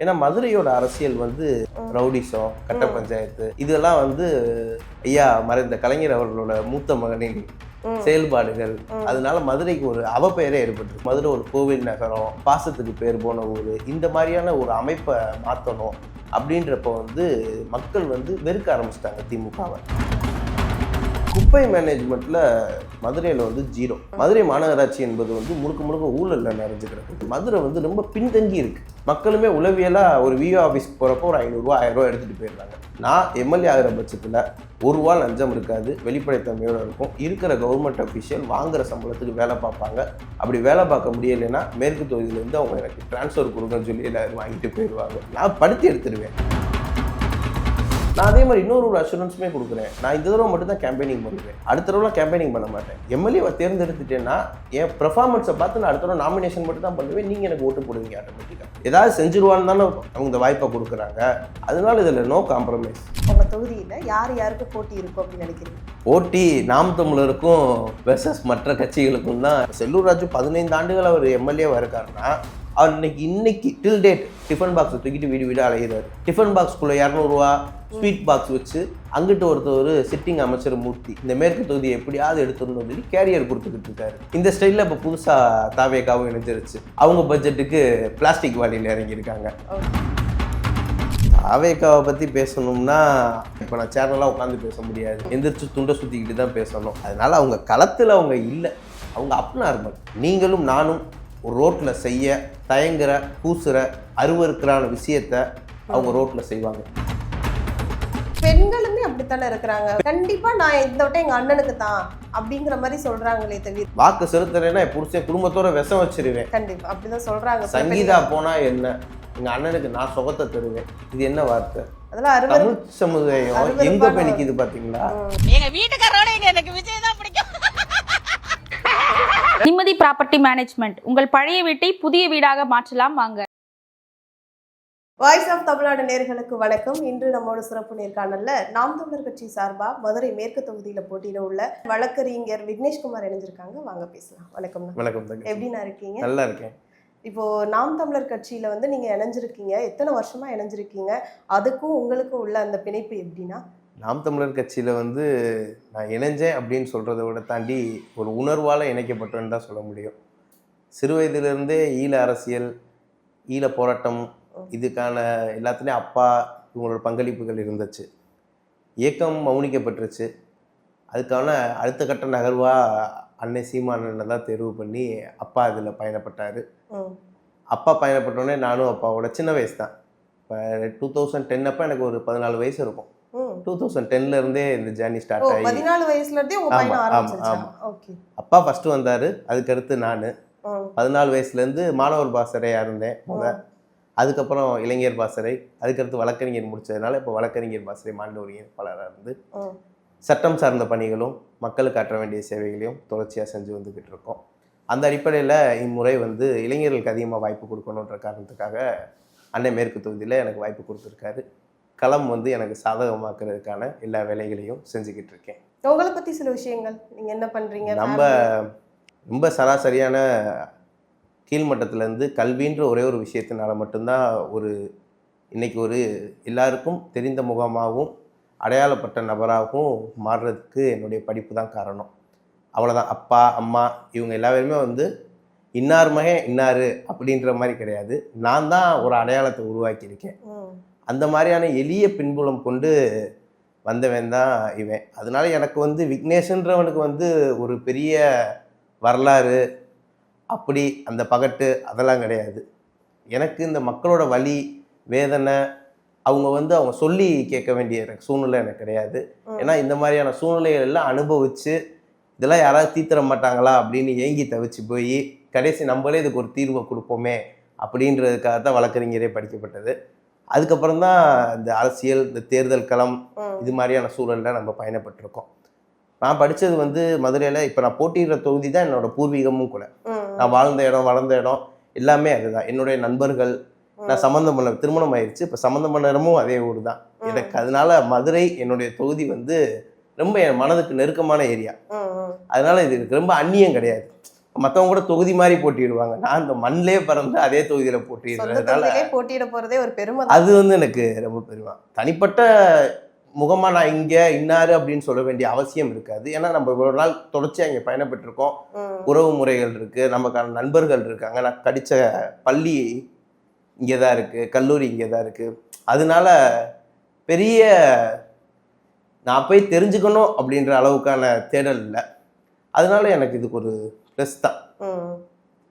ஏன்னா மதுரையோட அரசியல் வந்து ரவுடிசம், கட்ட பஞ்சாயத்து இதெல்லாம் வந்து ஐயா மறைந்த கலைஞர் அவர்களோட மூத்த மகனின் செயல்பாடுகள். அதனால மதுரைக்கு ஒரு அவப்பெயரே ஏற்பட்டு, மதுரை ஒரு கோவில் நகரம், பாசத்துக்கு பேர் போன ஊர், இந்த மாதிரியான ஒரு அமைப்பை மாற்றணும் அப்படின்றப்ப வந்து மக்கள் வந்து வெறுக்க ஆரம்பிச்சிட்டாங்க திமுகவை. குப்பை மேனேஜ்மெண்ட்டில் மதுரையில் வந்து 0. மதுரை மாநகராட்சி என்பது வந்து முழுக்க முழுக்க ஊழலில் நிறைஞ்சிக்கிறது. மதுரை வந்து ரொம்ப பின்தங்கி இருக்குது. மக்களுமே உளவியலாக ஒரு விஓ ஆஃபீஸ்க்கு போகிறப்போ ஒரு 500 ரூபா 1000 ரூபா எடுத்துகிட்டு போயிடுறாங்க. நான் எம்எல்ஏ ஆகிற பட்சத்தில் ₹1 லஞ்சம் இருக்காது, வெளிப்படைத்தன்மையோடு இருக்கும். இருக்கிற கவர்மெண்ட் அஃபீஷியல் வாங்குகிற சம்பளத்துக்கு வேலை பார்ப்பாங்க. அப்படி வேலை பார்க்க முடியலைன்னா மேற்கு தொகுதியிலேருந்து அவங்க எனக்கு ட்ரான்ஸ்ஃபர் கொடுங்கன்னு சொல்லி எல்லோரும் வாங்கிட்டு போயிடுவாங்க. நான் படுத்தி எடுத்துடுவேன். நான் அதே மாதிரி இன்னொரு அஷூரன்ஸுமே கொடுக்குறேன். நான் இந்த தடவை மட்டும் தான் கேம்பெயினிங் பண்ணுவேன், அடுத்த தடவை கேம்பெயினிங் பண்ண மாட்டேன். எம்எல்ஏவை தேர்ந்தெடுத்துட்டேன்னா என் பெர்ஃபார்மன்ஸை பார்த்து நான் அடுத்த தடவை நாமினேஷன் மட்டும் தான் பண்ணுவேன். நீங்கள் எனக்கு ஓட்டு போடுவீங்க ஆட்டோமேட்டிக்காக. ஏதாவது செஞ்சுருவான்னு தானே அவங்க இந்த வாய்ப்பை கொடுக்குறாங்க. அதனால இதில் நோ காம்ப்ரமைஸ். உங்கள் தொகுதியில் யார் யாருக்கு போட்டி இருக்கும் அப்படின்னு நினைக்கிறீங்க? போட்டி நாம் தமிழருக்கும் வெர்சஸ் மற்ற கட்சிகளுக்கும் தான். செல்லூர் ராஜு 15 ஆண்டுகள் அவர் எம்எல்ஏவாக இருக்காருன்னா அவர் இன்னைக்கு டில் டேட் டிஃபன் பாக்ஸை தூக்கிட்டு வீடு வீடு அலைகிறாரு. டிஃபன் பாக்ஸ்குள்ளே 200 ரூபா ஸ்வீட் பாக்ஸ் வச்சு அங்கிட்டு ஒருத்தர் சிட்டிங் அமைச்சர் மூர்த்தி இந்த மேற்கு தொகுதியை எப்படியாவது எடுத்துடணும் சொல்லி கேரியர் கொடுத்துக்கிட்டு இருக்காரு. இந்த ஸ்டைலில் இப்போ புதுசாக தாவேக்காவும் இணைஞ்சிருச்சு. அவங்க பட்ஜெட்டுக்கு பிளாஸ்டிக் வாலியில் இறங்கியிருக்காங்க. தாவேக்காவை பற்றி பேசணும்னா இப்போ நான் சேனலாக உட்காந்து பேச முடியாது, எந்திரிச்சு துண்டை சுற்றிக்கிட்டு தான் பேசணும். அதனால அவங்க களத்தில் அவங்க இல்லை, அவங்க அப்நார்மல். நீங்களும் நானும் ஒரு ரோட்டில் செய்ய தயங்குற கூசுற அருவருக்கிறான விஷயத்தை அவங்க ரோட்டில் செய்வாங்க. பெண்களுமே அப்படித்தானே இருக்கிறாங்க. கண்டிப்பா நான் இந்த வட்டம் எங்க அண்ணனுக்கு தான் அப்படிங்கிற மாதிரி சொல்றாங்களே தவிர வாக்கு செலுத்துறேன்னா என் புருஷன் குடும்பத்தோட விஷம் வச்சிருவேன். கண்டிப்பா அப்படிதான் சொல்றாங்க. சங்கீதா போனா என்ன, எங்க அண்ணனுக்கு நான் சுகத்தை தருவேன். இது என்ன வார்த்தை? அதெல்லாம் தமிழ் சமுதாயம் எங்க போய் நிக்குது பாத்தீங்களா? எங்க வீட்டுக்காரோட எனக்கு விஜய் தான் பிடிக்கும். நிம்மதி ப்ராப்பர்ட்டி மேனேஜ்மெண்ட், உங்கள் பழைய வீட்டை புதிய வீடாக மாற்றலாம் வாங்க. வாய்ஸ் ஆஃப் தமிழ்நாடு நேயர்களுக்கு வணக்கம். இன்று நம்மோட சிறப்பு நேர்காணல்ல நாம் தமிழர் கட்சி சார்பா மதுரை மேற்கு தொகுதியில போட்டியிட உள்ள வழக்கறிஞர் விக்னேஷ்குமார் இணைஞ்சிருக்காங்க. வாங்க பேசலாம். வணக்கம். வணக்கம். எப்படின்னா இருக்கீங்க? நல்லா இருக்கேன். இப்போ நாம் தமிழர் கட்சியில வந்து நீங்க இணைஞ்சிருக்கீங்க, எத்தனை வருஷமா இணைஞ்சிருக்கீங்க? அதுக்கும் உங்களுக்கும் உள்ள அந்த பிணைப்பு எப்படின்னா? நாம் தமிழர் கட்சியில் வந்து நான் இணைஞ்சேன் அப்படின்னு சொல்கிறத விட தாண்டி ஒரு உணர்வால் இணைக்கப்பட்டேன்னு தான் சொல்ல முடியும். சிறு வயதிலிருந்தே ஈழ அரசியல், ஈழ போராட்டம், இதுக்கான எல்லாத்துலேயும் அப்பா இவங்களோட பங்களிப்புகள் இருந்துச்சு. இயக்கம் மௌனிக்கப்பட்டுருச்சு. அதுக்கான அடுத்த கட்ட நகர்வாக அன்னை சீமானனை தான் தேர்வு பண்ணி அப்பா இதில் பயணப்பட்டார். அப்பா பயணப்பட்டோடனே நானும் அப்பாவோட சின்ன வயசு தான். இப்போ 2010 அப்போ எனக்கு ஒரு 14 வயசு இருக்கும். 2010 இருந்தே இந்த ஜேர்னி ஸ்டார்ட் ஆகி 14 வயசுல இருந்தே உங்க பயணம் ஆரம்பிச்சிருச்சா? ஓகே. அப்பா ஃபர்ஸ்ட் வந்தார், அதுக்கடுத்து நான் 14 வயசுலேருந்து மாணவர் பாசறையாக இருந்தேன். அதுக்கப்புறம் இளைஞர் பாசறை, அதுக்கடுத்து வழக்கறிஞர் முடிச்சதுனால இப்போ வழக்கறிஞர் பாசறை மாநில ஒருங்கிணைப்பாளராக இருந்து சட்டம் சார்ந்த பணிகளும் மக்களுக்கு ஆற்ற வேண்டிய சேவைகளையும் தொடர்ச்சியாக செஞ்சு வந்துக்கிட்டு இருக்கோம். அந்த அடிப்படையில் இம்முறை வந்து இளைஞர்களுக்கு அதிகமாக வாய்ப்பு கொடுக்கணுன்ற காரணத்துக்காக அன்னை மேற்கு தொகுதியில் எனக்கு வாய்ப்பு கொடுத்துருக்காரு. களம் வந்து எனக்கு சாதகமாக்குறதுக்கான எல்லா வேலைகளையும் செஞ்சுக்கிட்டு இருக்கேன். உங்களை பற்றி சில விஷயங்கள், நீங்கள் என்ன பண்ணுறீங்க? நம்ம ரொம்ப சராசரியான கீழ்மட்டத்திலேருந்து கல்வின்ற ஒரே ஒரு விஷயத்தினால மட்டும்தான் இன்னைக்கு ஒரு எல்லாருக்கும் தெரிந்த முகமாகவும் அடையாளப்பட்ட நபராகவும் மாறுறதுக்கு என்னுடைய படிப்பு தான் காரணம். அவ்வளோதான். அப்பா அம்மா இவங்க எல்லாருமே வந்து இன்னார் மகன் இன்னார் அப்படின்ற மாதிரி கிடையாது. நான் தான் ஒரு அடையாளத்தை உருவாக்கியிருக்கேன். அந்த மாதிரியான எளிய பின்புலம் கொண்டு வந்தவன் தான் இவன். அதனால எனக்கு வந்து விக்னேஷ்ன்றவனுக்கு வந்து ஒரு பெரிய வரலாறு அப்படி அந்த பகட்டு அதெல்லாம் கிடையாது. எனக்கு இந்த மக்களோட வலி வேதனை அவங்க சொல்லி கேட்க வேண்டிய சூழ்நிலை எனக்கு கிடையாது. ஏன்னா இந்த மாதிரியான சூழ்நிலைகள் எல்லாம் அனுபவித்து இதெல்லாம் யாராவது தீர்த்தர மாட்டாங்களா அப்படின்னு ஏங்கி தவிச்சு போய் கடைசி நம்மளே இதுக்கு ஒரு தீர்வை கொடுப்போமே அப்படின்றதுக்காக தான் வழக்கறிஞரே படிக்கப்பட்டது. அதுக்கப்புறம் தான் இந்த அரசியல், இந்த தேர்தல் களம், இது மாதிரியான சூழலில் நம்ம பயணப்பட்டிருக்கோம். நான் படித்தது வந்து மதுரையில். இப்போ நான் போட்டியிடுற தொகுதி தான் என்னோட பூர்வீகமும் கூட. நான் வாழ்ந்த இடம் வளர்ந்த இடம் எல்லாமே அதுதான். என்னுடைய நண்பர்கள், நான் சம்மந்தம் பண்ண திருமணம் ஆயிடுச்சு, இப்போ சம்மந்தம் பண்ண இடமும் அதே ஊர் தான் எனக்கு. அதனால மதுரை என்னுடைய தொகுதி வந்து ரொம்ப என் மனதுக்கு நெருக்கமான ஏரியா. அதனால இது ரொம்ப அந்நியம் கிடையாது. மற்றவங்க கூட தொகுதி மாதிரி போட்டிடுவாங்க. நான் இந்த மண்ணிலே பிறந்து அதே தொகுதியில் சொந்த போட்டிடுறதுனால தொகுதியிலே போட்டியிட போறதே ஒரு பெருமை தான். அது வந்து எனக்கு ரொம்ப பெருமை. தனிப்பட்ட முகமாக நான் இங்கே இன்னாரு அப்படின்னு சொல்ல வேண்டிய அவசியம் இருக்காது. ஏன்னா நம்ம ஒரு நாள் தொடர்ச்சியாக இங்கே பயணப்பட்டிருக்கோம். உறவு முறைகள் இருக்குது, நமக்கான நண்பர்கள் இருக்காங்க. நான் படித்த பள்ளி இங்கே தான் இருக்குது, கல்லூரி இங்கே தான் இருக்குது. அதனால பெரிய நான் போய் தெரிஞ்சுக்கணும் அப்படின்ற அளவுக்கான தேடல் இல்லை. அதனால எனக்கு இதுக்கு ஒரு ப்ளஸ் தான்.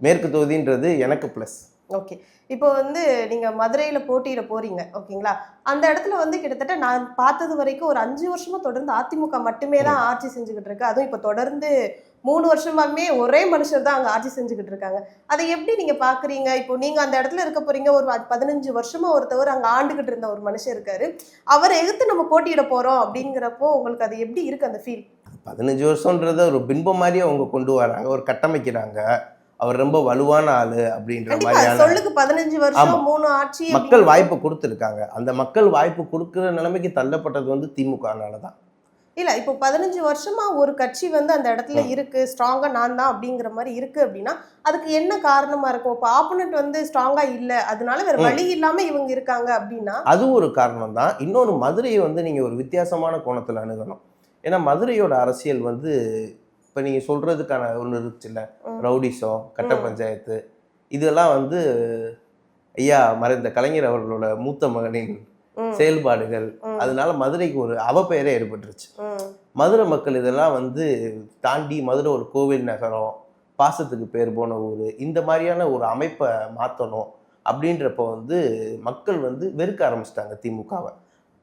மேற்கு தொகுதின்றது எனக்கு ப்ளஸ். ஓகே, இப்போ வந்து நீங்க மதுரையில போட்டியிட போறீங்க, ஓகேங்களா? அந்த இடத்துல வந்து கிட்டத்தட்ட நான் பார்த்தது வரைக்கும் ஒரு 5 வருஷமா தொடர்ந்து அதிமுக மட்டுமே தான் ஆட்சி செஞ்சுக்கிட்டு இருக்கு. அதுவும் இப்போ தொடர்ந்து 3 வருஷமாமே ஒரே மனுஷர் தான் அங்க ஆட்சி செஞ்சுக்கிட்டு இருக்காங்க. அதை எப்படி நீங்க பாக்குறீங்க? இப்போ நீங்க அந்த இடத்துல இருக்க போறீங்க, ஒரு 15 வருஷமா ஒருத்தவர் அங்க ஆண்டுகிட்டு இருந்த ஒரு மனுஷன் இருக்காரு, அவரை எதிர்த்து நம்ம போட்டியிட போறோம் அப்படிங்கிறப்போ உங்களுக்கு அது எப்படி இருக்கு அந்த ஃபீல்? 15 வருஷம்ன்றத ஒரு பின்பம் மாதிரியே அவங்க கொண்டு வராங்க, ஒரு கட்டமைக்கிறாங்க. அவர் ரொம்ப வலுவான ஆளு அப்படின்ற மாதிரியான சொல்லுக்கு 15 வருஷம் 3 ஆட்சி மக்கள் வாய்ப்பு கொடுத்துருக்காங்க. அந்த மக்கள் வாய்ப்பு கொடுக்குற நிலைமைக்கு தள்ளப்பட்டது வந்து திமுகனால தான். இல்ல, இப்போ 15 வருஷமா ஒரு கட்சி வந்து அந்த இடத்துல இருக்கு, ஸ்ட்ராங்கா நான் தான் அப்படிங்கிற மாதிரி இருக்கு அப்படின்னா அதுக்கு என்ன காரணமா இருக்கும்? இப்போ ஆப்போனன்ட் வந்து ஸ்ட்ராங்கா இல்ல, அதனால வேற வழி இல்லாம இவங்க இருக்காங்க அப்படின்னா அது ஒரு காரணம் தான். இன்னொன்று, மதுரையை வந்து நீங்க ஒரு வித்தியாசமான கோணத்துல அணுகணும். ஏன்னா மதுரையோட அரசியல் வந்து இப்போ நீங்கள் சொல்கிறதுக்கான ஒன்று இருந்துச்சுல்ல, ரவுடிசம், கட்ட பஞ்சாயத்து, இதெல்லாம் வந்து ஐயா மறைந்த கலைஞர் அவர்களோட மூத்த மகனின் செயல்பாடுகள். அதனால மதுரைக்கு ஒரு அவப்பெயரே ஏற்பட்டுருச்சு. மதுரை மக்கள் இதெல்லாம் வந்து தாண்டி மதுரை ஒரு கோவில் நகரம், பாசத்துக்கு பேர் போன ஊர், இந்த மாதிரியான ஒரு அமைப்பை மாற்றணும் அப்படின்றப்ப வந்து மக்கள் வந்து வெறுக்க ஆரம்பிச்சிட்டாங்க திமுகவை.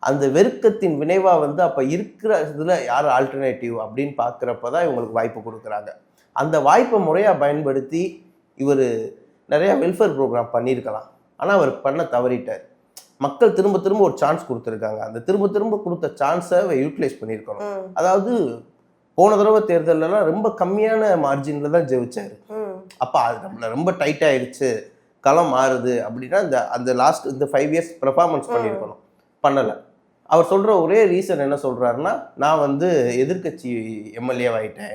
அந்த வெறுக்கத்தின் விளைவாக வந்து அப்போ இருக்கிற இதில் யார் ஆல்டர்னேட்டிவ் அப்படின்னு பார்க்குறப்ப தான் இவங்களுக்கு வாய்ப்பு கொடுக்குறாங்க. அந்த வாய்ப்பை முறையாக பயன்படுத்தி இவர் நிறையா வெல்ஃபேர் ப்ரோக்ராம் பண்ணியிருக்கலாம். ஆனால் அவர் பண்ண தவறிட்டார். மக்கள் திரும்ப திரும்ப ஒரு சான்ஸ் கொடுத்துருக்காங்க. அந்த திரும்ப திரும்ப கொடுத்த சான்ஸை யூட்டிலைஸ் பண்ணியிருக்கணும். அதாவது போன தடவை தேர்தலெல்லாம் ரொம்ப கம்மியான மார்ஜினில் தான் ஜெயிச்சார். அப்போ அது நம்மளை ரொம்ப டைட் ஆயிடுச்சு, களம் மாறுது அப்படின்னா அந்த லாஸ்ட் இந்த 5 இயர்ஸ் பெர்ஃபார்மன்ஸ் பண்ணியிருக்கணும், பண்ணலை. அவர் சொல்கிற ஒரே ரீசன் என்ன சொல்கிறாருன்னா, நான் வந்து எதிர்கட்சி எம்எல்ஏவாயிட்டேன்,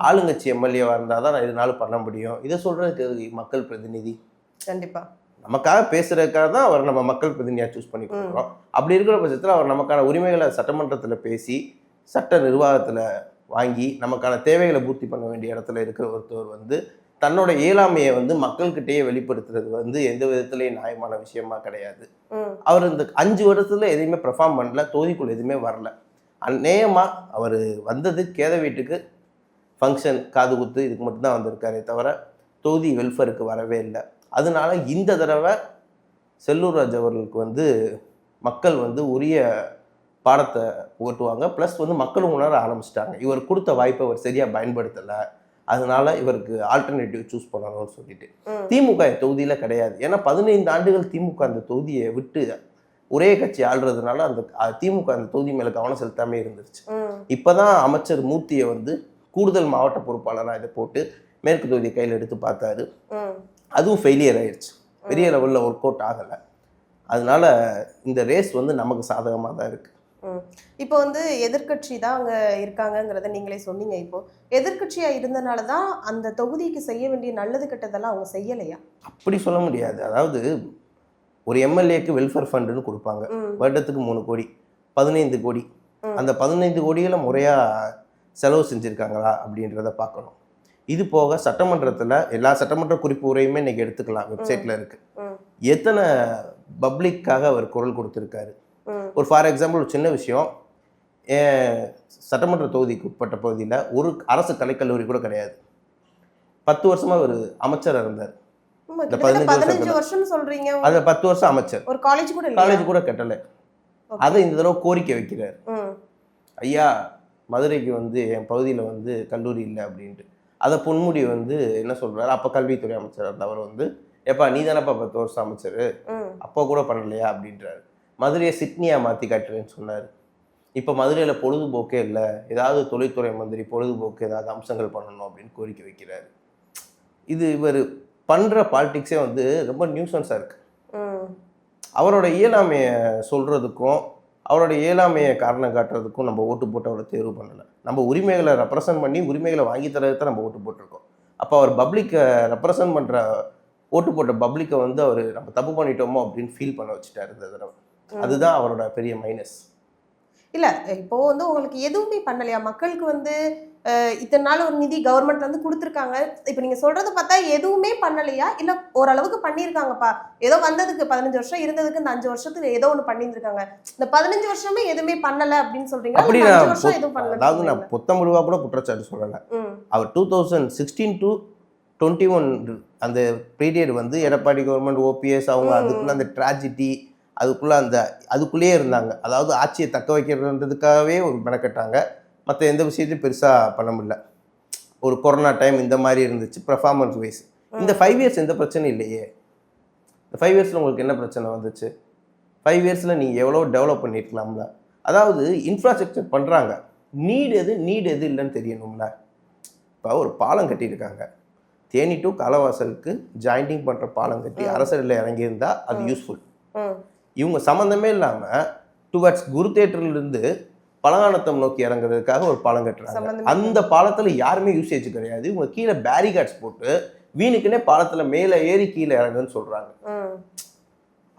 ஆளுங்கட்சி எம்எல்ஏவாக இருந்தால் தான் நான் இதனால பண்ண முடியும். இதை சொல்கிறதுக்கு மக்கள் பிரதிநிதி கண்டிப்பாக நமக்காக பேசுறதுக்காக தான் அவர் நம்ம மக்கள் பிரதிநிதியாக சூஸ் பண்ணி கொடுக்குறோம். அப்படி இருக்கிற பட்சத்தில் அவர் நமக்கான உரிமைகளை சட்டமன்றத்தில் பேசி சட்ட நிர்வாகத்தில் வாங்கி நமக்கான தேவைகளை பூர்த்தி பண்ண வேண்டிய இடத்துல இருக்கிற ஒருத்தவர் வந்து தன்னோட இயலாமையை வந்து மக்கள்கிட்டயே வெளிப்படுத்துறது வந்து எந்த விதத்துலேயும் நியாயமான விஷயமா கிடையாது. அவர் இந்த 5 வருஷத்துல எதையுமே பெர்ஃபார்ம் பண்ணல, தொகுதிக்குள்ள எதுவுமே வரல. அநேகமா அவர் வந்தது கேத வீட்டுக்கு ஃபங்க்ஷன், காது குத்து, இதுக்கு மட்டும்தான் வந்திருக்காரே தவிர தொகுதி வெல்ஃபேருக்கு வரவே இல்லை. அதனால இந்த தடவை செல்லூர் ராஜ் அவர்களுக்கு வந்து மக்கள் வந்து உரிய பாடத்தை ஓட்டுவாங்க. ப்ளஸ் வந்து மக்களும் உணர ஆரம்பிச்சிட்டாங்க, இவர் கொடுத்த வாய்ப்பை அவர் சரியாக பயன்படுத்தலை, அதனால இவருக்கு ஆல்டர்னேட்டிவ் சூஸ் பண்ணணும்னு சொல்லிட்டு. திமுக தொகுதியில் கிடையாது. ஏன்னா 15 ஆண்டுகள் திமுக அந்த தொகுதியை விட்டு ஒரே கட்சி ஆள்றதுனால அந்த திமுக அந்த தொகுதி மேலே கவனம் செலுத்தாமே இருந்துருச்சு. இப்போதான் அமைச்சர் மூர்த்தியை வந்து கூடுதல் மாவட்ட பொறுப்பாளராக இதை போட்டு மேற்கு தொகுதியை கையில் எடுத்து பார்த்தாரு. அதுவும் ஃபெயிலியர் ஆயிடுச்சு, பெரிய லெவலில் ஒர்க் அவுட் ஆகலை. அதனால இந்த ரேஸ் வந்து நமக்கு சாதகமாக தான் இருக்குது. இப்போ வந்து எதிர்கட்சி தான் அங்கே இருக்காங்கங்கிறத நீங்களே சொன்னீங்க. இப்போ எதிர்கட்சியாக இருந்தனால தான் அந்த தொகுதிக்கு செய்ய வேண்டிய நல்லது கெட்டதெல்லாம் அவங்க செய்யலையா? அப்படி சொல்ல முடியாது. அதாவது ஒரு எம்எல்ஏக்கு வெல்ஃபேர் ஃபண்டுன்னு கொடுப்பாங்க, வருடத்துக்கு 3 கோடி, 15 கோடி. அந்த 15 கோடிகளை முறையாக செலவு செஞ்சுருக்காங்களா அப்படின்றத பார்க்கணும். இது போக சட்டமன்றத்தில் எல்லா சட்டமன்ற குறிப்பு உரையுமே இன்னைக்கு எடுத்துக்கலாம், வெப்சைட்டில் இருக்குது. எத்தனை பப்ளிக்காக அவர் குரல் கொடுத்துருக்காரு. ஒரு ஃபார் எக்ஸாம்பிள் ஒரு சின்ன விஷயம், சட்டமன்ற தொகுதிக்கு உட்பட்ட பகுதியில் ஒரு அரசு கலைக்கல்லூரி கூட கிடையாது. 10 வருஷமா ஒரு அமைச்சராக இருந்தார். இந்த 15 வருஷம் சொல்றீங்க, அது 10 வருஷம் அமைச்சர், ஒரு காலேஜ் கூட கட்டலை. அதை இந்த தடவை கோரிக்கை வைக்கிறார், ஐயா மதுரைக்கு வந்து என் பகுதியில் வந்து கல்லூரி இல்லை அப்படின்ட்டு. அதை பொன்முடி வந்து என்ன சொல்றாரு, அப்போ கல்வித்துறை அமைச்சர் இருந்தவர் வந்து, எப்பா நீ தானப்பா 10 வருஷம் அமைச்சர், அப்போ கூட பண்ணலையா அப்படின்றாரு. மதுரையை சிட்னியா மாற்றி காட்டுறேன்னு சொன்னார். இப்போ மதுரையில் பொழுதுபோக்கே இல்லை, ஏதாவது தொழில்துறை மந்திரி பொழுதுபோக்கு ஏதாவது அம்சங்கள் பண்ணணும் அப்படின்னு கோரிக்கை வைக்கிறாரு. இது இவர் பண்ணுற பாலிடிக்ஸே வந்து ரொம்ப நியூசன்ஸாக இருக்குது. அவரோட இயலாமையை சொல்கிறதுக்கும் அவரோட இயலாமையை காரணம் காட்டுறதுக்கும் நம்ம ஓட்டு போட்டு அவரை தேர்வு பண்ணலை. நம்ம உரிமைகளை ரெப்ரசன்ட் பண்ணி உரிமைகளை வாங்கி தரதுக்கு தான் நம்ம ஓட்டு போட்டிருக்கோம். அப்போ அவர் பப்ளிக்கை ரெப்ரசன்ட் பண்ணுற ஓட்டு போட்ட பப்ளிக்கை வந்து அவர் நம்ம தப்பு பண்ணிட்டோமோ அப்படின்னு ஃபீல் பண்ண வச்சுட்டாரு இந்த தடவை. அதுதான் அவரோட பெரிய மைனஸ். இல்ல இப்போ வந்து உங்களுக்கு எதுவுமே பண்ணலையா மக்களுக்கு வந்து இத்தனை நாள் ஒரு நிதி கவர்மெண்ட்ல இருந்து கொடுத்துருக்காங்க, இப்ப நீங்க சொல்றது பார்த்தா எதுவுமே பண்ணலையா இல்ல ஓரளவுக்கு பண்ணியிருக்காங்கப்பா, ஏதோ வந்ததுக்கு 15 வருஷம் இருந்ததுக்கு இந்த 5 வருஷத்துக்கு ஏதோ ஒண்ணு பண்ணியிருக்காங்க, இந்த 15 வருஷமே எதுவுமே பண்ணல அப்படின்னு சொல்றீங்களா? அப்படி 5 வருஷம் எதுவும் பண்ணல? அதாவது நான் புத்தமுழுவா கூட குற்றச்சாட்டு சொல்லலை. அவர் 2016 to 21 அந்த பீரியட் வந்து எடப்பாடி கவர்மெண்ட் ஓபிஎஸ் அவங்க அதுக்குள்ள அந்த ட்ராஜடி அதுக்குள்ளேயே இருந்தாங்க. அதாவது ஆட்சியை தக்க வைக்கிறதுக்காகவே ஒரு மெனக்கட்டாங்க. மற்ற எந்த விஷயத்தையும் பெருசாக பண்ண முடியல. ஒரு கொரோனா டைம் இந்த மாதிரி இருந்துச்சு பெர்ஃபார்மன்ஸ் வைஸ். இந்த 5 இயர்ஸ் எந்த பிரச்சனையும் இல்லையே. இந்த 5 இயர்ஸில் உங்களுக்கு என்ன பிரச்சனை வந்துச்சு? 5 இயர்ஸில் நீங்கள் எவ்வளோ டெவலப் பண்ணியிருக்கலாம்ல. அதாவது இன்ஃப்ராஸ்ட்ரக்சர் பண்ணுறாங்க, நீட் எது இல்லைன்னு தெரியணும்ல. இப்போ ஒரு பாலம் கட்டியிருக்காங்க, தேனி டு காலவாசலுக்கு ஜாயிண்டிங் பண்ணுற பாலம் கட்டி அரசரில் இறங்கியிருந்தால் அது யூஸ்ஃபுல். இவங்க சம்மந்தமே இல்லாமல் டுவர்ட்ஸ் குரு தேட்டர்லேருந்து பழங்கானத்தம் நோக்கி இறங்குறதுக்காக ஒரு பாலம் கட்டுறாங்க. அந்த பாலத்தில் யாருமே யூசேஜ் கிடையாது. இவங்க கீழே பேரிகார்ட்ஸ் போட்டு வீணுக்குன்னே பாலத்தில் மேலே ஏறி கீழே இறங்குன்னு சொல்கிறாங்க.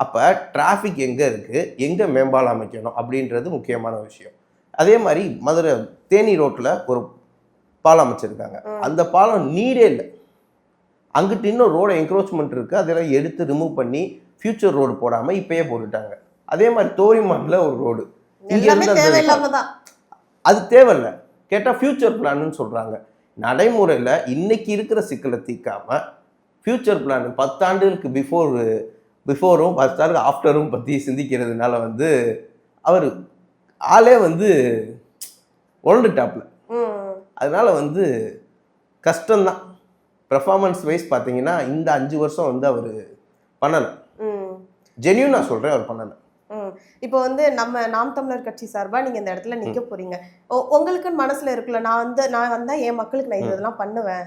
அப்போ டிராஃபிக் எங்கே இருக்குது, எங்கே மேம்பாலம் அமைக்கணும் அப்படின்றது முக்கியமான விஷயம். அதே மாதிரி மதுரை தேனி ரோட்டில் ஒரு பாலம் அமைச்சிருக்காங்க. அந்த பாலம் நீடே இல்லை. அங்கிட்டு இன்னும் ரோடு என்க்ரோச்மெண்ட் இருக்குது, அதெல்லாம் எடுத்து ரிமூவ் பண்ணி ஃபியூச்சர் ரோடு போடாமல் இப்பயே போட்டுட்டாங்க. அதே மாதிரி தோரிமான்ல ஒரு ரோடு அது தேவையில்லை. கேட்டால் ஃபியூச்சர் பிளான்னு சொல்கிறாங்க. நடைமுறையில் இன்னைக்கு இருக்கிற சிக்கலை தீர்க்காம ஃபியூச்சர் பிளான் 10 ஆண்டுகளுக்கு பிஃபோரும் 10 ஆண்டுக்கு ஆஃப்டரும் பற்றி சிந்திக்கிறதுனால வந்து அவர் ஆளே வந்து உழந்துட்டாப்ல. அதனால வந்து கஷ்டம்தான். பெர்ஃபார்மன்ஸ் வைஸ் பார்த்தீங்கன்னா இந்த 5 வருஷம் வந்து அவர் பண்ணலை. ஜென்யூன் நான் சொல்கிறேன், அவர் பண்ணலை. இப்போ வந்து நம்ம நாம் தமிழர் கட்சி சார்பா நீங்க இந்த இடத்துல நிக்க போறீங்க, உங்களுக்குன்னு மனசுல இருக்குல்ல, நான் வந்தா என் மக்களுக்கு நான் இதெல்லாம் பண்ணுவேன்,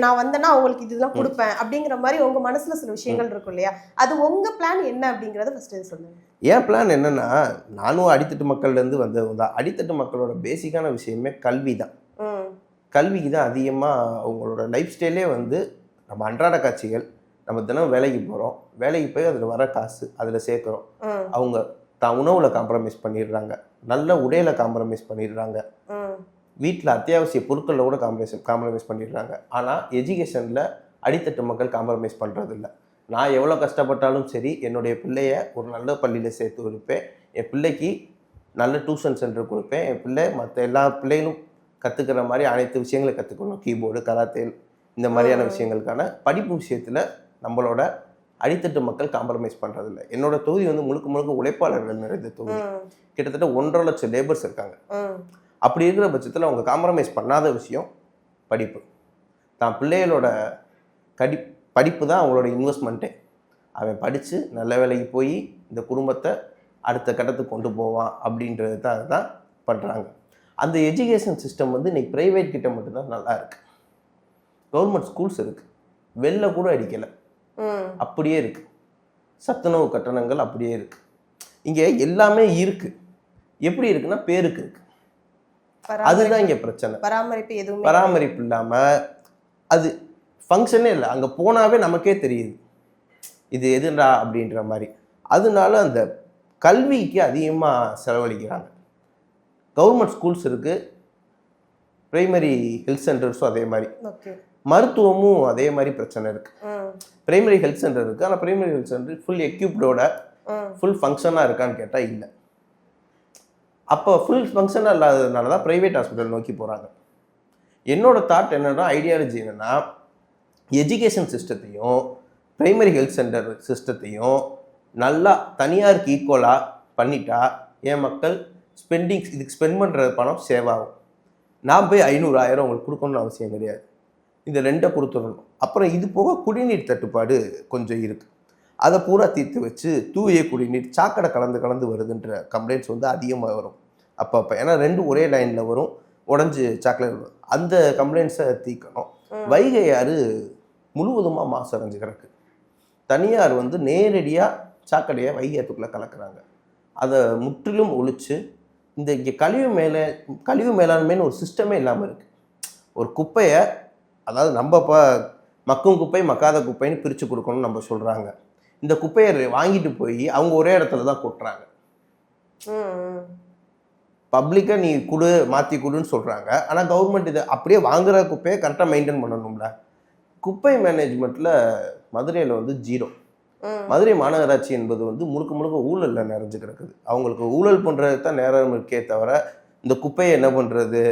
நான் வந்தேன்னா அவங்களுக்கு இதெல்லாம் கொடுப்பேன் அப்படிங்கிற மாதிரி உங்க மனசுல சில விஷயங்கள் இருக்கும் இல்லையா? அது உங்க பிளான் என்ன அப்படிங்கறத ஃபர்ஸ்ட் சொல்லுங்க. என் பிளான் என்னன்னா, நானும் அடித்தட்டு மக்கள்லேருந்து வந்தவங்க தான். அடித்தட்டு மக்களோட பேசிக்கான விஷயமே கல்வி தான். கல்விக்கு தான் அதிகமாக அவங்களோட லைஃப் ஸ்டைலே வந்து நம்ம அன்றாட காட்சிகள். நம்ம தினம் வேலைக்கு போகிறோம், வேலைக்கு போய் அதில் வர காசு அதில் சேர்க்குறோம். அவங்க உணவில் காம்ப்ரமைஸ் பண்ணிடுறாங்க, நல்ல உடையில காம்ப்ரமைஸ் பண்ணிடுறாங்க, வீட்டில் அத்தியாவசிய பொருட்களில் கூட காம்ப்ரமைஸ் பண்ணிடுறாங்க. ஆனால் எஜுகேஷனில் அடித்தட்டு மக்கள் காம்ப்ரமைஸ் பண்ணுறதில்ல. நான் எவ்வளோ கஷ்டப்பட்டாலும் சரி என்னுடைய பிள்ளைய ஒரு நல்ல பள்ளியில் சேர்த்து கொடுப்பேன், என் பிள்ளைக்கு நல்ல டியூஷன் சென்டர் கொடுப்பேன், என் பிள்ளை மற்ற எல்லா பிள்ளைகளும் கற்றுக்கிற மாதிரி அனைத்து விஷயங்களை கற்றுக்கணும். கீபோர்டு, கராத்தே, இந்த மாதிரியான விஷயங்களுக்கான படிப்பு விஷயத்தில் நம்மளோட அடித்தட்டு மக்கள் காம்ப்ரமைஸ் பண்ணுறதில்ல. என்னோட தொகுதி வந்து முழுக்க உழைப்பாளர்கள் நிறைந்த தொகுதி. கிட்டத்தட்ட 1.5 லட்சம் லேபர்ஸ் இருக்காங்க. அப்படி இருக்கிற பட்சத்தில் அவங்க காம்ப்ரமைஸ் பண்ணாத விஷயம் படிப்பு தான். பிள்ளைகளோட படிப்பு தான் அவங்களோட இன்வெஸ்ட்மெண்ட்டே. அவன் படித்து நல்ல வேலைக்கு போய் இந்த குடும்பத்தை அடுத்த கட்டத்துக்கு கொண்டு போவான் அப்படின்றது தான் பண்ணுறாங்க. அந்த எஜுகேஷன் சிஸ்டம் வந்து இன்னைக்கு ப்ரைவேட் கிட்ட மட்டும்தான் நல்லா இருக்குது. கவர்மெண்ட் ஸ்கூல்ஸ் இருக்குது, வெளில கூட அடிக்கலை, அப்படியே இருக்குது. சத்துணவு கட்டணங்கள் அப்படியே இருக்குது. இங்கே எல்லாமே இருக்குது. எப்படி இருக்குன்னா பேருக்கு இருக்குது. அதுதான் இங்கே பிரச்சனை. பராமரிப்பு இல்லாமல் அது ஃபங்க்ஷனே இல்லை. அங்கே போனாவே நமக்கே தெரியுது இது எதுண்டா அப்படின்ற மாதிரி. அதனால அந்த கல்விக்கு அதிகமாக செலவழிக்கிறாங்க. கவர்மெண்ட் ஸ்கூல்ஸ் இருக்குது, பிரைமரி ஹெல்த் சென்டர்ஸும் அதே மாதிரி, மருத்துவமும் அதே மாதிரி பிரச்சனை இருக்குது. பிரைமரி ஹெல்த் சென்டர் இருக்குது, ஆனால் பிரைமரி ஹெல்த் சென்டர் ஃபுல் எக்யூப்டோட ஃபுல் ஃபங்க்ஷனாக இருக்கான்னு கேட்டால் இல்லை. அப்போ ஃபுல் ஃபங்க்ஷனாக இல்லாததுனால தான் ப்ரைவேட் ஹாஸ்பிட்டல் நோக்கி போகிறாங்க. என்னோட தாட் என்னன்னா, ஐடியாலஜி என்னென்னா, எஜுகேஷன் சிஸ்டத்தையும் பிரைமரி ஹெல்த் சென்டர் சிஸ்டத்தையும் நல்லா தனியாருக்கு ஈக்குவலாக பண்ணிட்டா என் மக்கள் இதுக்கு ஸ்பெண்ட் பண்ணுற பணம் சேவ் ஆகும். நான் போய் 500,000 உங்களுக்கு கொடுக்கணும்னு அவசியம் கிடையாது. இந்த 2 கொடுத்துடணும். அப்புறம் இது போக குடிநீர் தட்டுப்பாடு கொஞ்சம் இருக்குது, அதை பூரா தீர்த்து வச்சு தூய குடிநீர் சாக்கடை கலந்து வருதுன்ற கம்ப்ளைண்ட்ஸ் வந்து அதிகமாக வரும் அப்போ. ஏன்னா 2 ஒரே லைனில் வரும், உடஞ்சி சாக்லேட் வரும். அந்த கம்ப்ளைண்ட்ஸை தீர்க்கணும். வைகை ஆறு முழுவதுமாக மாசடைஞ்சு கிடக்கு. தனியார் வந்து நேரடியாக சாக்கடையை வைகை ஆற்றுக்குள்ளே கலக்கிறாங்க. அதை முற்றிலும் ஒழிச்சு இங்கே கழிவு மேலாண்மைன்னு ஒரு சிஸ்டமே இல்லாமல் இருக்குது. ஒரு குப்பையை அதாவது நம்ம மக்கும் குப்பை மக்காத குப்பைன்னு பிரித்து கொடுக்கணும்னு நம்ம சொல்கிறாங்க. இந்த குப்பையை வாங்கிட்டு போய் அவங்க ஒரே இடத்துல தான் கொட்டுறாங்க. பப்ளிக்காக நீ கொடு மாற்றி கொடுன்னு சொல்கிறாங்க. ஆனால் கவர்மெண்ட் இதை அப்படியே வாங்குற குப்பையை கரெக்டாக மெயின்டைன் பண்ணணும்ல. குப்பை மேனேஜ்மெண்ட்டில் மதுரையில் வந்து 0. மதுரை மாநகராட்சி என்பது வந்து முழுக்க முழுக்க ஊழலில் நிறைஞ்சு கிடக்குது. அவங்களுக்கு ஊழல் பண்ணுறது தான் நேரம் இருக்கே தவிர இந்த குப்பையை என்ன பண்ணுறது,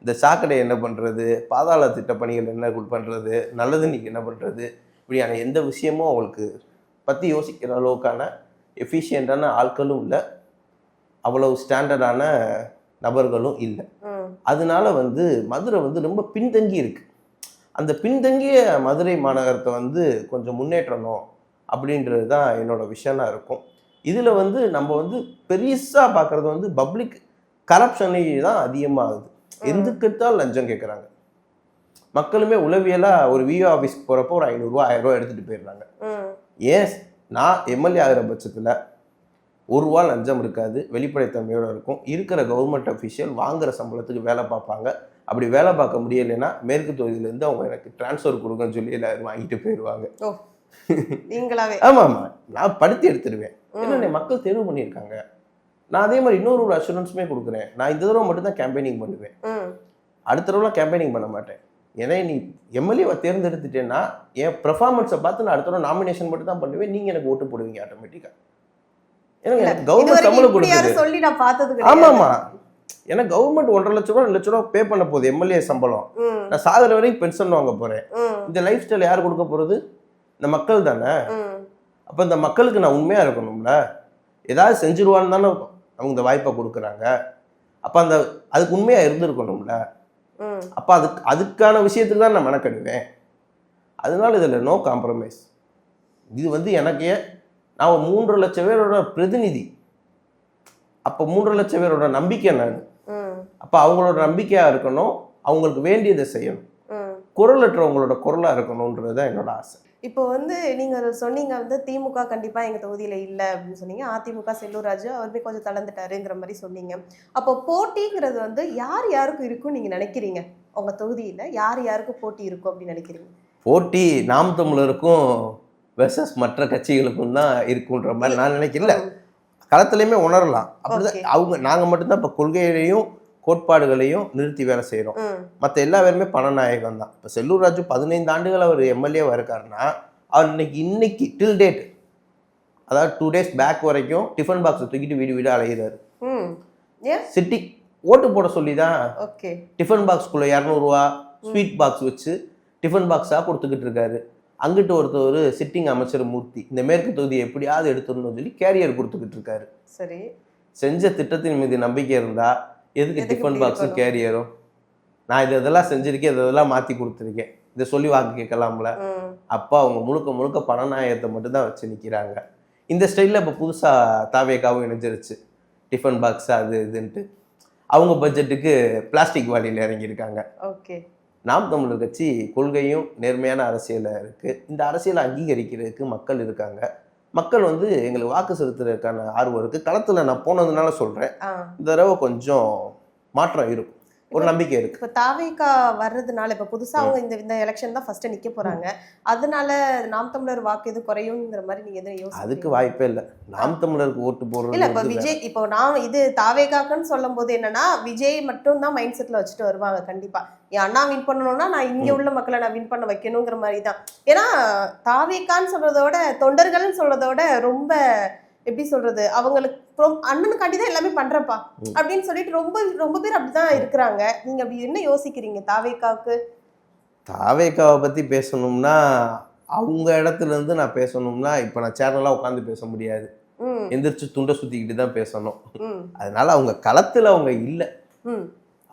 இந்த சாக்கடை என்ன பண்ணுறது, பாதாள திட்ட பணிகள் என்ன பண்ணுறது, நல்லது நீங்க என்ன பண்ணுறது, இப்படியான எந்த விஷயமும் அவங்களுக்கு பற்றி யோசிக்கிற அளவுக்கான எஃபிஷியண்டான ஆட்களும் இல்லை, அவ்வளவு ஸ்டாண்டர்டான நபர்களும் இல்லை. அதனால வந்து மதுரை வந்து ரொம்ப பின்தங்கி இருக்கு. அந்த பின்தங்கிய மதுரை மாநகரத்தை வந்து கொஞ்சம் முன்னேற்றணும் அப்படின்றது தான் என்னோட விஷயம்லாம் இருக்கும். இதில் வந்து நம்ம வந்து பெருசாக பார்க்குறது வந்து பப்ளிக் கரப்ஷனே தான் அதிகமாகுது. எதுக்கெடுத்தாலும் லஞ்சம் கேட்குறாங்க. மக்களுமே உளவியலாக ஒரு விஓ ஆஃபீஸ்க்கு போகிறப்போ ஒரு 500 ரூபா 1000 ரூபா எடுத்துகிட்டு போயிடுறாங்க. ஏன் நான் எம்எல்ஏ ஆகிற பட்சத்தில் ₹1 லஞ்சம் இருக்காது, வெளிப்படைத்தன்மையோடு இருக்கும். இருக்கிற கவர்மெண்ட் அஃபிஷியல் வாங்குகிற சம்பளத்துக்கு வேலை பார்ப்பாங்க. அப்படி வேலை பார்க்க முடியலைன்னா மேற்கு தொகுதியிலேருந்து அவங்க எனக்கு டிரான்ஸ்ஃபர் கொடுங்கன்னு சொல்லி எல்லாரும் வாங்கிட்டு போயிடுவாங்க. நீங்களாவே? ஆமாம், நான் படுத்தி எடுத்துடுவேன். என்ன மக்கள் தேர்வு பண்ணியிருக்காங்க. நான் அதே மாதிரி இன்னொரு அஷூரன்ஸுமே கொடுக்குறேன். நான் இந்த தடவை மட்டும்தான் கேம்பெயினிங் பண்ணுவேன், அடுத்த தடவைலாம் கேம்பெயினிங் பண்ண மாட்டேன். ஏன்னா நீ எம்எல்ஏவை தேர்ந்தெடுத்துட்டேன்னா என் பெர்ஃபார்மன்ஸை பார்த்து நான் அடுத்த தடவை நாமினேஷன் மட்டும் தான் பண்ணுவேன். நீங்கள் எனக்கு ஓட்டு போடுவீங்க ஆட்டோமேட்டிக்காக. எனக்கு கவர்மெண்ட் சம்பளம் கொடுக்குது. ஆமாம்மா, ஏன்னா கவர்மெண்ட் 1.5 லட்ச ரூபா 2 லட்ச ரூபா பே பண்ண போகுது எம்எல்ஏ சம்பளம். நான் சாகுற வரைக்கும் பென்ஷன் வாங்க போகிறேன். இந்த லைஃப் ஸ்டைல் யார் கொடுக்க போகிறது? இந்த மக்கள் தானே. அப்போ இந்த மக்களுக்கு நான் உண்மையாக இருக்கணும்ல. ஏதாவது செஞ்சிருவான்னு தானே அவங்க இந்த வாய்ப்பை கொடுக்குறாங்க. அப்போ அதுக்கு உண்மையாக இருந்திருக்கணும்ல. அப்போ அதுக்கான விஷயத்துக்கு தான் நான் மெனக்கெடுவேன். அதனால இதில் நோ காம்ப்ரமைஸ். இது வந்து எனக்கு நான் 3 லட்சம் பேரோட பிரதிநிதி. அப்போ 3 லட்சம் பேரோட நம்பிக்கை நான். அப்போ அவங்களோட நம்பிக்கையாக இருக்கணும், அவங்களுக்கு வேண்டியதை செய்யணும், குரலற்றவங்களோட குரலாக இருக்கணுன்றது தான் என்னோட ஆசை. இப்போ வந்து நீங்க சொன்னீங்க வந்து திமுக கண்டிப்பா எங்க தொகுதியில இல்ல அப்படின்னு சொன்னீங்க. அதிமுக செல்லூர் ராஜு அவருமே கொஞ்சம் தளர்ந்துட்டாருங்கிற மாதிரி சொன்னீங்க. அப்போ போட்டிங்கிறது வந்து யார் யாருக்கும் இருக்கும் நீங்க நினைக்கிறீங்க? உங்க தொகுதியில யார் யாருக்கும் போட்டி இருக்கும் அப்படின்னு நினைக்கிறீங்க? போட்டி நாம் தமிழருக்கும் வெர்சஸ் மற்ற கட்சிகளுக்கும் தான் இருக்குன்ற மாதிரி நான் நினைக்கல. களத்துலையுமே உணரலாம். அப்படிதான் நாங்கள் மட்டும்தான் இப்போ கொள்கையிலையும் கோட்பாடுகளையும் நிறுத்தி வேலை செய்கிறோம். மற்ற எல்லா பேருமே பணநாயகம் தான். இப்போ செல்லூர் ராஜு 15 ஆண்டுகள் அவர் எம்எல்ஏவாக இருக்காருன்னா அவர் இன்னைக்கு டில் டேட், அதாவது 2 days பேக் வரைக்கும் டிஃபன் பாக்ஸை தூக்கிட்டு வீடு வீடு அலைகிறாரு. சிட்டி ஓட்டு போட சொல்லி தான் டிஃபன் பாக்ஸ்குள்ளே 200 ரூபா ஸ்வீட் பாக்ஸ் வச்சு டிஃபன் பாக்ஸாக கொடுத்துக்கிட்டு இருக்காரு. அங்கிட்டு ஒருத்தர் சிட்டிங் அமைச்சர் மூர்த்தி இந்த மேற்கு தொகுதியை எப்படியாவது எடுத்துடணும்னு சொல்லி கேரியர் கொடுத்துக்கிட்டு இருக்காரு. சரி, செஞ்ச திட்டத்தின் மீது நம்பிக்கை இருந்தால் எதுக்கு டிஃபன் பாக்ஸும் கேரியரும்? நான் இதெல்லாம் செஞ்சுருக்கேன், இதெல்லாம் மாற்றி கொடுத்துருக்கேன், இதை சொல்லி வாக்கு கேட்கலாம்ல. அப்போ அவங்க முழுக்க முழுக்க பணநாயகத்தை மட்டும்தான் வச்சு நிற்கிறாங்க. இந்த ஸ்டைலில் இப்போ புதுசாக தாவேக்காவும் இணைஞ்சிருச்சு. டிஃபன் பாக்ஸ் அது இதுன்ட்டு அவங்க பட்ஜெட்டுக்கு பிளாஸ்டிக் வாலியில் இறங்கியிருக்காங்க. ஓகே, நாம் தமிழர் கட்சி கொள்கையும் நேர்மையான அரசியலாக இருக்குது. இந்த அரசியலை அங்கீகரிக்கிறதுக்கு மக்கள் இருக்காங்க. மக்கள் வந்து எங்களுக்கு வாக்கு செலுத்துறதுக்கான ஆர்வம் இருக்குது. களத்தில் நான் போனதுனால சொல்கிறேன், இந்த தடவை கொஞ்சம் மாற்றம் இருக்கும், ஒரு நம்பிக்கை இருக்கு. இப்போ தாவேகா வர்றதுனால இப்போ புதுசாக அவங்க இந்த எலெக்ஷன் தான் ஃபர்ஸ்ட் நிற்க போகிறாங்க, அதனால நாம் தமிழர் வாக்கு எது குறையுங்கிற மாதிரி நீங்கள் எதுவும் யோசிச்சு? அதுக்கு வாய்ப்பே இல்லை. நாம் தமிழருக்கு ஓட்டு போடுறது இல்லை. இப்போ விஜய், இப்போ நான் இது தாவேகாக்குன்னு சொல்லும் போது என்னன்னா விஜய் மட்டும் தான் மைண்ட் செட்டில் வச்சுட்டு வருவாங்க. கண்டிப்பாக என் அண்ணா வின் பண்ணணும்னா நான் இங்கே உள்ள மக்களை நான் வின் பண்ண வைக்கணுங்கிற மாதிரி தான். ஏன்னா தாவேகான்னு சொல்றதோட தொண்டர்கள்னு சொல்றதோட ரொம்ப எப்படி சொல்றது, அவங்களுக்கு அண்ணனுக்காண்டி தான் எல்லாமே பண்றப்பா அப்படின்னு சொல்லிட்டு ரொம்ப பேர் அப்படிதான் இருக்கிறாங்க. நீங்க அப்படி என்ன யோசிக்கிறீங்க தாவேகாவுக்கு? தாவேகாவை பத்தி பேசணும்னா அவங்க இடத்துல இருந்து நான் பேசணும்னா இப்போ நான் சேனலாக உட்காந்து பேச முடியாது, எந்திரிச்சு துண்டை சுத்திக்கிட்டு தான் பேசணும். அதனால அவங்க களத்துல அவங்க இல்லை,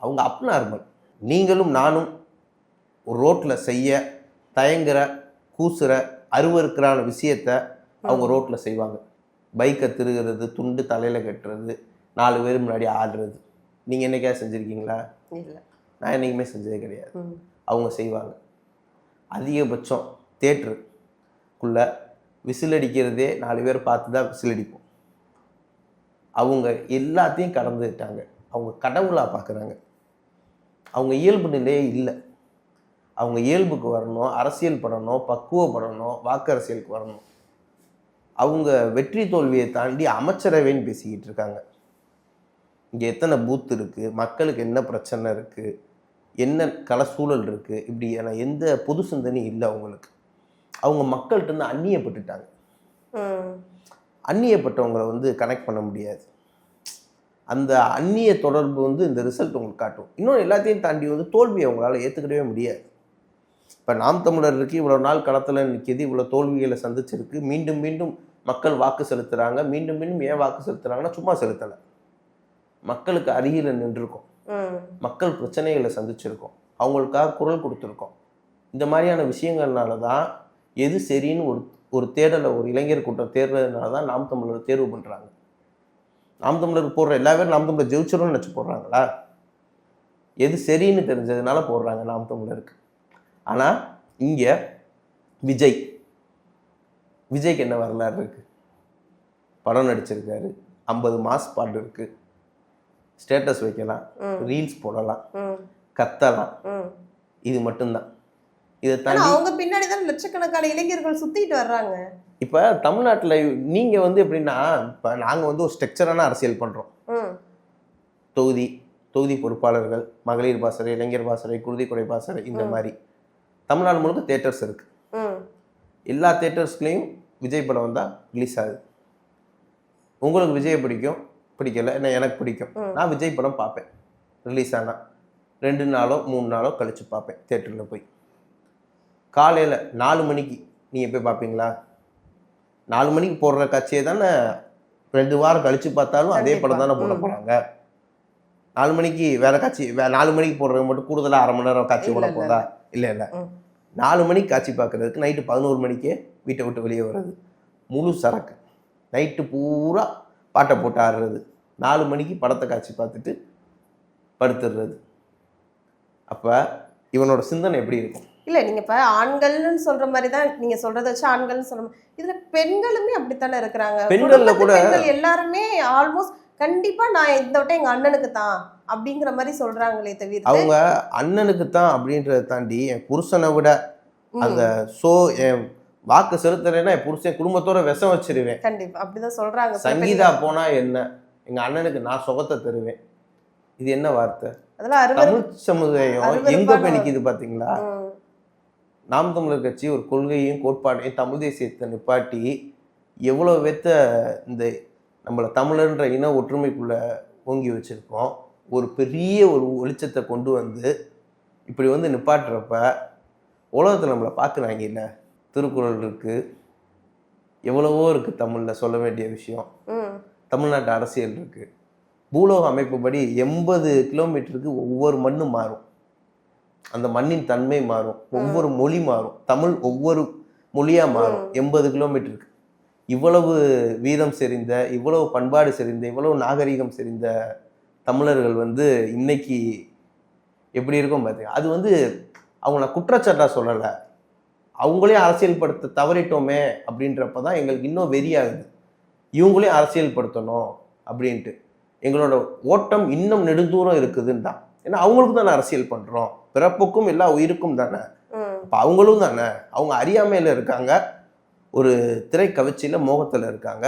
அவங்க அப் நார்மல். நீங்களும் நானும் ஒரு ரோட்ல செய்ய தயங்குற கூசுற அருவருக்கிற விஷயத்த அவங்க ரோட்ல செய்வாங்க. பைக்கை திருகிறது, துண்டு தலையில் கட்டுறது, 4 பேர் முன்னாடி ஆடுறது. நீங்கள் என்னைக்கா செஞ்சுருக்கீங்களா? நான் என்றைக்குமே செஞ்சதே கிடையாது. அவங்க செய்வாங்க. அதிகபட்சம் தேட்டருக்குள்ளே விசில் அடிக்கிறதே 4 பேர் பார்த்து தான் விசில் அடிப்போம். அவங்க எல்லாத்தையும் கடந்துட்டாங்க. அவங்க கடவுளாக பார்க்குறாங்க. அவங்க இயல்பு நிலையே இல்லை. அவங்க இயல்புக்கு வரணும், அரசியல் பண்ணணும், பக்குவப்படணும், வாக்கு அரசியலுக்கு வரணும். அவங்க வெற்றி தோல்வியை தாண்டி அமைச்சரவைன்னு பேசிக்கிட்டு இருக்காங்க. இங்கே எத்தனை பூத் இருக்குது, மக்களுக்கு என்ன பிரச்சனை இருக்குது, என்ன சூழல் இருக்குது, இப்படியான எந்த பொது சிந்தனையும் இல்லை அவங்களுக்கு. அவங்க மக்கள்கிட்ட இருந்து அந்நியப்பட்டுட்டாங்க. அந்நியப்பட்டவங்களை வந்து கனெக்ட் பண்ண முடியாது. அந்த அந்நிய தொடர்பு வந்து இந்த ரிசல்ட் உங்களுக்கு காட்டும். இன்னும் எல்லாத்தையும் தாண்டி வந்து தோல்வியை அவங்களால ஏற்றுக்கிடவே முடியாது. இப்போ நாம் தமிழர் இருக்கு, இவ்வளோ நாள் களத்தில் நிற்கிது, இவ்வளோ தோல்விகளை சந்திச்சிருக்கு, மீண்டும் மீண்டும் மக்கள் வாக்கு செலுத்துகிறாங்க. மீண்டும் மீண்டும் ஏன் வாக்கு செலுத்துகிறாங்கன்னா சும்மா செலுத்தலை, மக்களுக்கு அருகில் நின்றுருக்கோம், மக்கள் பிரச்சனைகளை சந்திச்சிருக்கோம், அவங்களுக்காக குரல் கொடுத்துருக்கோம். இந்த மாதிரியான விஷயங்கள்னால தான் எது சரின்னு ஒரு தேடலை ஒரு இளைஞர் கூட்டம் தேர்றதுனால தான் நாம் தமிழர் தேர்வு பண்ணுறாங்க. நாம் தமிழருக்கு போடுற எல்லா பேரும் நாம் தமிழர் ஜெயிச்சிடும்னு நினச்சி போடுறாங்களா? எது சரின்னு தெரிஞ்சதுனால போடுறாங்க நாம் தமிழருக்கு. ஆனால் இங்கே விஜய்க்கு என்ன வரலாறு இருக்குது? படம் நடிச்சிருக்காரு, 50 மாஸ் பாட்டு இருக்குது, ஸ்டேட்டஸ் வைக்கலாம், ரீல்ஸ் போடலாம், கத்தலாம், இது மட்டும்தான். இதை தாண்டி அவங்க பின்னாடி தான் லட்சக்கணக்கான இளைஞர்கள் சுத்திட்டு வர்றாங்க. இப்போ தமிழ்நாட்டில் நீங்கள் வந்து எப்படின்னா, இப்போ நாங்கள் வந்து ஒரு ஸ்ட்ரக்சரான அரசியல் பண்ணுறோம். தொகுதி பொறுப்பாளர்கள், மகளிர் பாசறை, இளைஞர் பாசறை, குருதி கொடை பாசறை, இந்த மாதிரி தமிழ்நாடு முழுக்க தேட்டர்ஸ் இருக்குது. எல்லா தேட்டர்ஸ்லேயும் விஜய் படம் வந்தால் ரிலீஸ் ஆகுது. உங்களுக்கு விஜய் பிடிக்கல, என்ன எனக்கு பிடிக்கும், நான் விஜய் படம் பார்ப்பேன். ரிலீஸ் ஆனால் 2 நாளோ 3 நாளோ கழித்து பார்ப்பேன் தேட்டரில் போய். காலையில் 4 மணிக்கு நீங்கள் போய் பார்ப்பீங்களா? 4 மணிக்கு போடுற காட்சியை தானே 2 வாரம் கழித்து பார்த்தாலும் அதே படம் தானே போட போகிறாங்க. 4 மணிக்கு வேறு காட்சி, 4 மணிக்கு போடுறது மட்டும் கூடுதலாக அரை மணி நேரம் காட்சி போட போதா? இல்லை. 4 மணிக்கு காட்சி பார்க்குறதுக்கு நைட்டு 11 மணிக்கே வீட்டை விட்டு வெளியே வர்றது, முழு சரக்கு, நைட்டு பூரா பாட்டை போட்டு ஆடுறது, 4 மணிக்கு படத்தை காட்சி பார்த்துட்டு படுத்துடுறது. அப்போ இவனோட சிந்தனை எப்படி இருக்கும்? இல்ல நீங்க இப்ப ஆண்கள்னு சொல்ற மாதிரி தான் நீங்க சொல்றத வச்சு ஆண்கள்னு சொல்ற மாதிரி, இதுல பெண்களுமே அப்படித்தானே இருக்கிறாங்க. பெண்கள்ல கூட எல்லாருமே ஆல்மோஸ்ட் கண்டிப்பா நான் இந்த வட்டம் எங்க அண்ணனுக்கு தான் அப்படிங்கிற மாதிரி சொல்றாங்களே தவிர, அவங்க அண்ணனுக்கு தான் அப்படின்றத தாண்டி என் புருஷனை விட அந்த என் வாக்கு செலுத்துறேன்னா என் புருஷன் குடும்பத்தோட விஷம் வச்சிருவேன். கண்டிப்பா அப்படிதான் சொல்றாங்க. சங்கீதா போனா என்ன, எங்க அண்ணனுக்கு நான் சுகத்தை தருவேன். இது என்ன வார்த்தை? அதெல்லாம் தமிழ் சமுதாயம் எங்க போய் நிக்குது பாத்தீங்களா? நாம் தமிழர் கட்சி ஒரு கொள்கையும் கோட்பாட்டையும் தமிழ் தேசியத்தை நிப்பாட்டி எவ்வளோ பேத்த இந்த நம்மளை தமிழர்ன்ற இன ஒற்றுமைக்குள்ள ஓங்கி வச்சிருக்கோம். ஒரு பெரிய ஒரு வெளிச்சத்தை கொண்டு வந்து இப்படி வந்து நிப்பாட்டுறப்ப உலகத்தில் நம்மளை பார்க்குறாங்க. இல்லை, திருக்குறள் இருக்குது, எவ்வளவோ இருக்குது தமிழில் சொல்ல வேண்டிய விஷயம், தமிழ்நாட்டு அரசியல் இருக்குது, பூலோக அமைப்புப்படி 80 கிலோமீட்டருக்கு ஒவ்வொரு மண்ணும் மாறும், அந்த மண்ணின் தன்மை மாறும், ஒவ்வொரு மொழி மாறும், தமிழ் ஒவ்வொரு மொழியாக மாறும் 80 கிலோமீட்டருக்கு. இவ்வளவு வீரம் செறிந்த, இவ்வளவு பண்பாடு செறிந்த, இவ்வளவு நாகரிகம் செறிந்த தமிழர்கள் வந்து இன்னைக்கு எப்படி இருக்கும் பார்த்தீங்க. அது வந்து அவங்க நான் குற்றச்சாட்டாக சொல்லலை, அவங்களே அரசியல்படுத்த தவறிட்டோமே அப்படின்றப்ப தான் எங்களுக்கு இன்னும் வெறியாகுது. இவங்களே அரசியல்படுத்தணும் அப்படின்ட்டு எங்களோட ஓட்டம் இன்னும் நெடுந்தூரம் இருக்குதுன்னு தான். ஏன்னா அவங்களுக்கு தானே அரசியல் பண்ணுறோம், பிறப்புக்கும் எல்லா உயிருக்கும் தானே. அப்போ அவங்களும் தானே, அவங்க அறியாமையில் இருக்காங்க, ஒரு திரை கவர்ச்சியில் மோகத்தில் இருக்காங்க.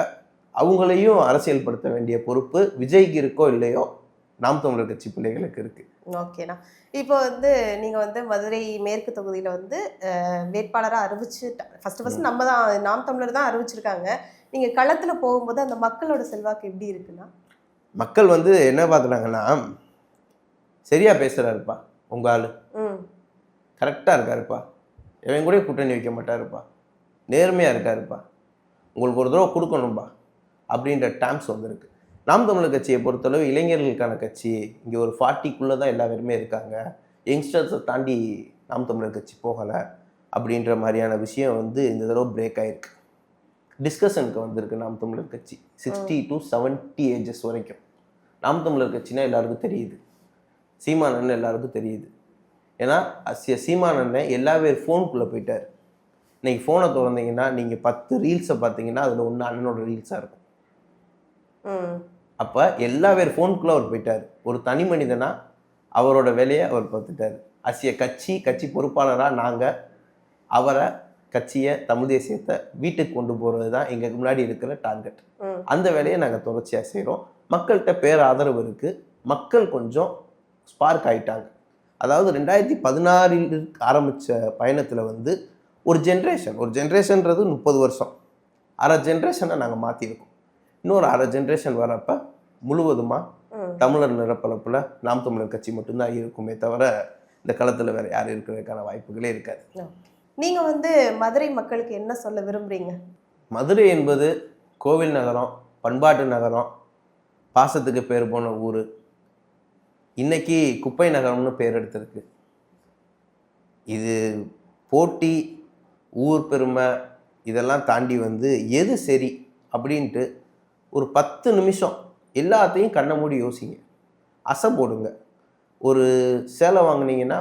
அவங்களையும் அரசியல்படுத்த வேண்டிய பொறுப்பு விஜய்க்கு இருக்கோ இல்லையோ நாம் தமிழர் கட்சி பிள்ளைகளுக்கு இருக்கு. ஓகேண்ணா, இப்போ வந்து நீங்க வந்து மதுரை மேற்கு தொகுதியில வந்து வேட்பாளராக அறிவிச்சு ஃபர்ஸ்ட் நம்ம தான் நாம் தமிழர் தான் அறிவிச்சிருக்காங்க. நீங்க களத்துல போகும்போது அந்த மக்களோட செல்வாக்கு எப்படி இருக்குன்னா? மக்கள் வந்து என்ன பார்க்குறாங்கன்னா, சரியா பேசுறாருப்பா உங்க ஆளு, கரெக்டாக இருக்காருப்பா, இவன் கூட கூட்டணி வைக்க மாட்டாருப்பா, நேர்மையாக இருக்காருப்பா, உங்களுக்கு ஒரு தடவை கொடுக்கணும்பா அப்படின்ற டேம்ஸ் வந்துருக்கு. நாம் தமிழர் கட்சியை பொறுத்தளவு இளைஞர்களுக்கான கட்சி. இங்கே ஒரு 40க்குள்ளே தான் எல்லா பேருமே இருக்காங்க, யங்ஸ்டர்ஸை தாண்டி நாம் தமிழர் கட்சி போகலை அப்படின்ற மாதிரியான விஷயம் வந்து இந்த தடவை பிரேக் ஆகிருக்கு. டிஸ்கஷனுக்கு வந்திருக்கு நாம் தமிழர் கட்சி 60 to 70 ஏஜஸ் வரைக்கும். நாம் தமிழர் கட்சினா எல்லாருக்கும் தெரியுது, சீமானன்னு எல்லாருக்கும் தெரியுது. ஏன்னா சீமானண்ணன் எல்லா பேர் ஃபோனுக்குள்ளே போயிட்டார். இன்னைக்கு ஃபோனை திறந்தீங்கன்னா நீங்கள் 10 ரீல்ஸை பார்த்தீங்கன்னா அதில் ஒன்று அண்ணனோட ரீல்ஸாக இருக்கும். அப்போ எல்லா பேர் ஃபோனுக்குள்ளே அவர் போயிட்டார். ஒரு தனி மனிதனா அவரோட வேலையை அவர் பார்த்துட்டாரு. கட்சி பொறுப்பாளராக நாங்கள் அவரை கட்சியை தமிழ் தேசியத்தை வீட்டுக்கு கொண்டு போகிறது தான் எங்களுக்கு முன்னாடி இருக்கிற டார்கெட். அந்த வேலையை நாங்கள் தொடர்ச்சியாக செய்கிறோம். மக்கள்கிட்ட பேராதரவு இருக்குது. மக்கள் கொஞ்சம் ஸ்பார்க் ஆகிட்டாங்க. அதாவது 2016 ஆரம்பித்த பயணத்தில் வந்து ஒரு ஜென்ரேஷன்றது 30 வருஷம், அரை ஜென்ரேஷனை நாங்கள் மாற்றிருக்கோம். இன்னொரு அரை ஜென்ரேஷன் வரப்போ முழுவதுமாக தமிழர் நிரப்பரப்பில் நாம் தமிழர் கட்சி மட்டும்தான் இருக்குமே தவிர இந்த களத்தில் வேறு யாரும் இருக்கிறதுக்கான வாய்ப்புகளே இருக்காது. நீங்கள் வந்து மதுரை மக்களுக்கு என்ன சொல்ல விரும்புகிறீங்க? மதுரை என்பது கோவில் நகரம், பண்பாட்டு நகரம், பாசத்துக்கு பேர் போன ஊர். இன்னைக்கு குப்பை நகரம்னு பேர் எடுத்திருக்கு. இது போட்டி, ஊர் பெருமை இதெல்லாம் தாண்டி வந்து எது சரி அப்படின்ட்டு ஒரு 10 நிமிஷம் எல்லாத்தையும் கண்ணை மூடி யோசிங்க. அசை போடுங்க. ஒரு சேலை வாங்கினீங்கன்னா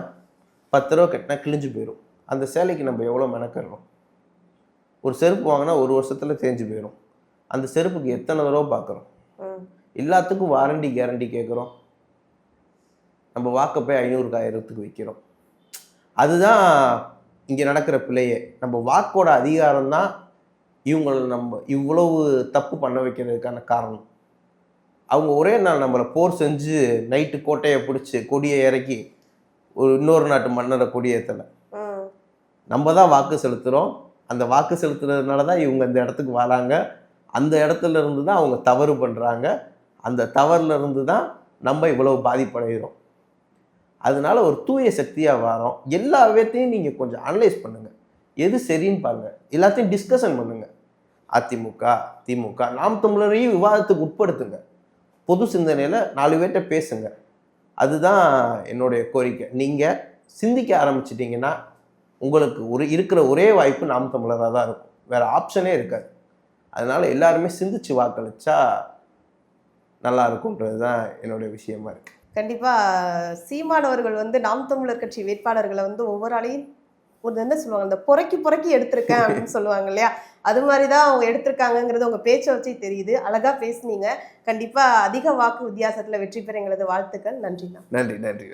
10 ரூபா கட்டினா கிழிஞ்சு போயிடும். அந்த சேலைக்கு நம்ம எவ்வளோ மெனக்கறோம். ஒரு செருப்பு வாங்கினா 1 வருஷத்தில் தேஞ்சு போயிடும். அந்த செருப்புக்கு எத்தனை தடவை பார்க்குறோம். எல்லாத்துக்கும் வாரண்டி கேரண்டி கேட்குறோம். நம்ம வாக்க போய் 500 1000க்கு விற்கிறோம். அதுதான் இங்கே நடக்கிற பிள்ளையே. நம்ம வாக்கோட அதிகாரம் தான் இவங்களை நம்ம இவ்வளவு தப்பு பண்ண வைக்கிறதுக்கான காரணம். அவங்க ஒரே நாள் நம்மளை போர் செஞ்சு நைட்டு கோட்டையை பிடிச்சி கொடியை இறக்கி ஒரு இன்னொரு நாட்டு மன்னரை கொடியேற்றலை. நம்ம தான் வாக்கு செலுத்துகிறோம். அந்த வாக்கு செலுத்துறதுனால தான் இவங்க அந்த இடத்துக்கு வராங்க. அந்த இடத்துல இருந்து தான் அவங்க தவறு பண்ணுறாங்க. அந்த தவறுல இருந்து தான் நம்ம இவ்வளவு பாதிப்படைகிறோம். அதனால ஒரு தூய சக்தியாக வரோம். எல்லா விதத்தையும் நீங்கள் கொஞ்சம் அனலைஸ் பண்ணுங்கள். எது சரின்னு பாருங்கள். எல்லாத்தையும் டிஸ்கஷன் பண்ணுங்கள். அதிமுக, திமுக, நாம் தமிழரையும் விவாதத்துக்கு உட்படுத்துங்க. பொது சிந்தனையில் 4 பேர்கிட்ட பேசுங்க. அதுதான் என்னுடைய கோரிக்கை. நீங்கள் சிந்திக்க ஆரம்பிச்சிட்டிங்கன்னா உங்களுக்கு இருக்கிற ஒரே வாய்ப்பு நாம் தமிழராக தான் இருக்கும். வேறு ஆப்ஷனே இருக்காது. அதனால் எல்லாருமே சிந்திச்சு வாக்களிச்சா நல்லா இருக்கும்ன்றது தான் என்னுடைய விஷயமா இருக்குது. கண்டிப்பாக சீமான் அவர்கள் வந்து நாம் தமிழர் கட்சி வேட்பாளர்களை வந்து ஒவ்வொரு ஆளையும் ஒரு என்ன சொல்லுவாங்க, இந்த புறக்கி எடுத்திருக்கேன் அப்படின்னு சொல்லுவாங்க இல்லையா, அது மாதிரி தான் அவங்க எடுத்திருக்காங்கங்கிறது உங்கள் பேச்சை வச்சே தெரியுது. அழகாக பேசுனீங்க. கண்டிப்பாக அதிக வாக்கு வித்தியாசத்தில் வெற்றி பெற எங்களது வாழ்த்துக்கள். நன்றிண்ணா. நன்றி.